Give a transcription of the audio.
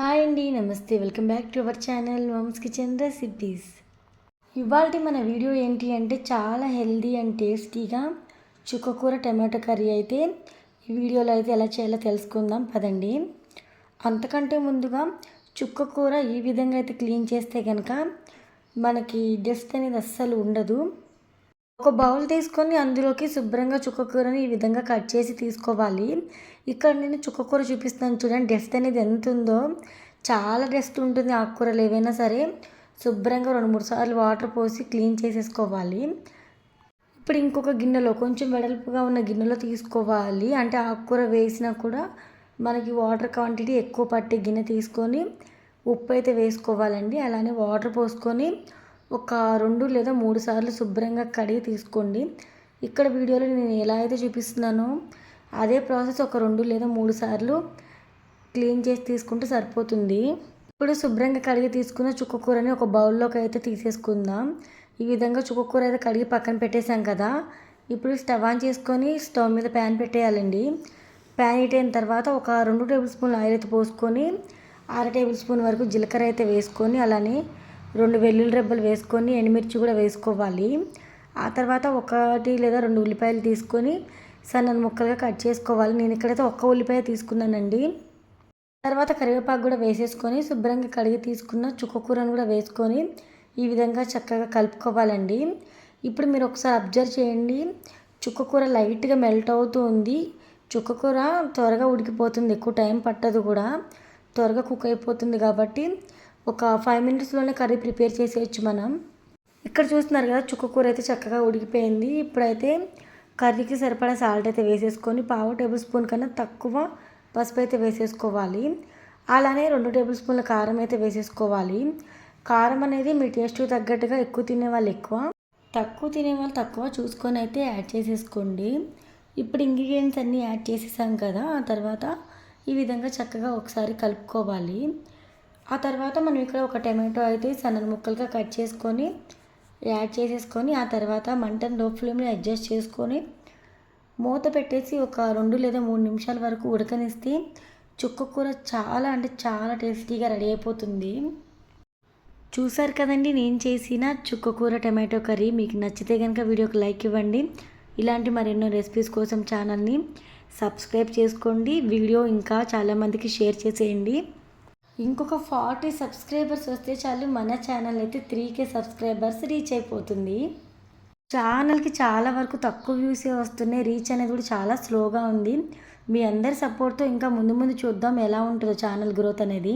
Hi అండి, నమస్తే. Welcome back to our channel mumps kitchen recipes. ఇవాళ మన వీడియో ఏంటి అంటే చాలా హెల్దీ అండ్ టేస్టీగా చుక్కకూర టమాటో కర్రీ అయితే ఈ వీడియోలో అయితే ఎలా చేయాలో తెలుసుకుందాం పదండి. అంతకంటే ముందుగా చుక్కకూర ఈ విధంగా అయితే క్లీన్ చేస్తే కనుక మనకి డస్ట్ అనేది అస్సలు ఉండదు. ఒక బౌల్ తీసుకొని అందులోకి శుభ్రంగా చుక్కకూరని ఈ విధంగా కట్ చేసి తీసుకోవాలి. ఇక్కడ నేను చుక్కకూర చూపిస్తాను చూడండి. డస్ట్ అనేది ఎంత ఉందో, చాలా డస్ట్ ఉంటుంది ఆకుకూరలు ఏవైనా సరే. శుభ్రంగా 2-3 సార్లు వాటర్ పోసి క్లీన్ చేసేసుకోవాలి. ఇప్పుడు ఇంకొక గిన్నెలో, కొంచెం వెడల్పుగా ఉన్న గిన్నెలో తీసుకోవాలి. అంటే ఆకుకూర వేసినా కూడా మనకి వాటర్ క్వాంటిటీ ఎక్కువ పట్టే గిన్నె తీసుకొని ఉప్పు అయితే వేసుకోవాలండి. అలానే వాటర్ పోసుకొని ఒక 2 లేదా 3 సార్లు శుభ్రంగా కడిగి తీసుకోండి. ఇక్కడ వీడియోలో నేను ఎలా అయితే చూపిస్తున్నానో అదే ప్రాసెస్ ఒక 2 లేదా 3 సార్లు క్లీన్ చేసి తీసుకుంటే సరిపోతుంది. ఇప్పుడు శుభ్రంగా కడిగి తీసుకున్న చుక్కకూరని ఒక బౌల్లోకి అయితే తీసేసుకుందాం. ఈ విధంగా చుక్కకూర అయితే కడిగి పక్కన పెట్టేసాం కదా. ఇప్పుడు స్టవ్ ఆన్ చేసుకొని స్టవ్ మీద ప్యాన్ పెట్టేయాలండి. ప్యాన్ హీట్ అయిన తర్వాత ఒక 2 టేబుల్ స్పూన్లు ఆయిల్ అయితే పోసుకొని 1/2 టేబుల్ స్పూన్ వరకు జీలకర్ర అయితే వేసుకొని, అలానే 2 వెల్లుల్లి రెబ్బలు వేసుకొని, ఎండుమిర్చి కూడా వేసుకోవాలి. ఆ తర్వాత 1 లేదా 2 ఉల్లిపాయలు తీసుకొని సన్న ముక్కలుగా కట్ చేసుకోవాలి. నేను ఇక్కడైతే 1 ఉల్లిపాయ తీసుకున్నానండి. తర్వాత కరివేపాకు కూడా వేసేసుకొని శుభ్రంగా కడిగి తీసుకున్న చుక్కకూరను కూడా వేసుకొని ఈ విధంగా చక్కగా కలుపుకోవాలండి. ఇప్పుడు మీరు ఒకసారి అబ్జర్వ్ చేయండి, చుక్కకూర లైట్గా మెల్ట్ అవుతూ ఉంది. చుక్కకూర త్వరగా ఉడికిపోతుంది, ఎక్కువ టైం పట్టదు కూడా, త్వరగా కుక్ అయిపోతుంది. కాబట్టి ఒక 5 మినిట్స్లోనే కర్రీ ప్రిపేర్ చేసేయచ్చు మనం. ఇక్కడ చూస్తున్నారు కదా, చుక్కకూర అయితే చక్కగా ఉడికిపోయింది. ఇప్పుడైతే కర్రీకి సరిపడా సాల్ట్ అయితే వేసేసుకొని 1/2 టేబుల్ స్పూన్ కన్నా తక్కువ పసుపు అయితే వేసేసుకోవాలి. అలానే 2 టేబుల్ స్పూన్ల కారం అయితే వేసేసుకోవాలి. కారం అనేది మీ టేస్ట్కి తగ్గట్టుగా, ఎక్కువ తినేవాళ్ళు ఎక్కువ, తక్కువ తినేవాళ్ళు తక్కువ చూసుకొని అయితే యాడ్ చేసేసుకోండి. ఇప్పుడు ఇంగ్రీడియంట్స్ అన్నీ యాడ్ చేసేసాం కదా. ఆ తర్వాత ఈ విధంగా చక్కగా ఒకసారి కలుపుకోవాలి. ఆ తర్వాత మనం ఇక్కడ ఒక టమాటో అయితే సన్న ముక్కలుగా కట్ చేసుకొని యాడ్ చేసేసుకొని, ఆ తర్వాత మంటను లో ఫ్లేమ్లో అడ్జస్ట్ చేసుకొని మూత పెట్టేసి ఒక 2 లేదా 3 నిమిషాల వరకు ఉడకనిస్తే చుక్కకూర చాలా అంటే చాలా టేస్టీగా రెడీ అయిపోతుంది. చూసారు కదండి నేను చేసిన చుక్కకూర టమాటో కర్రీ. మీకు నచ్చితే కనుక వీడియోకి లైక్ ఇవ్వండి. ఇలాంటి మరెన్నో రెసిపీస్ కోసం ఛానల్ని సబ్స్క్రైబ్ చేసుకోండి. వీడియో ఇంకా చాలామందికి షేర్ చేసేయండి. ఇంకొక 40 సబ్స్క్రైబర్స్ వస్తే చాలు మన ఛానల్ అయితే 3K సబ్స్క్రైబర్స్ రీచ్ అయిపోతుంది. ఛానల్కి చాలా వరకు తక్కువ వ్యూసే వస్తున్నాయి. రీచ్ అనేది కూడా చాలా స్లోగా ఉంది. మీ అందరి సపోర్ట్తో ఇంకా ముందు చూద్దాం ఎలా ఉంటుందో ఛానల్ గ్రోత్ అనేది.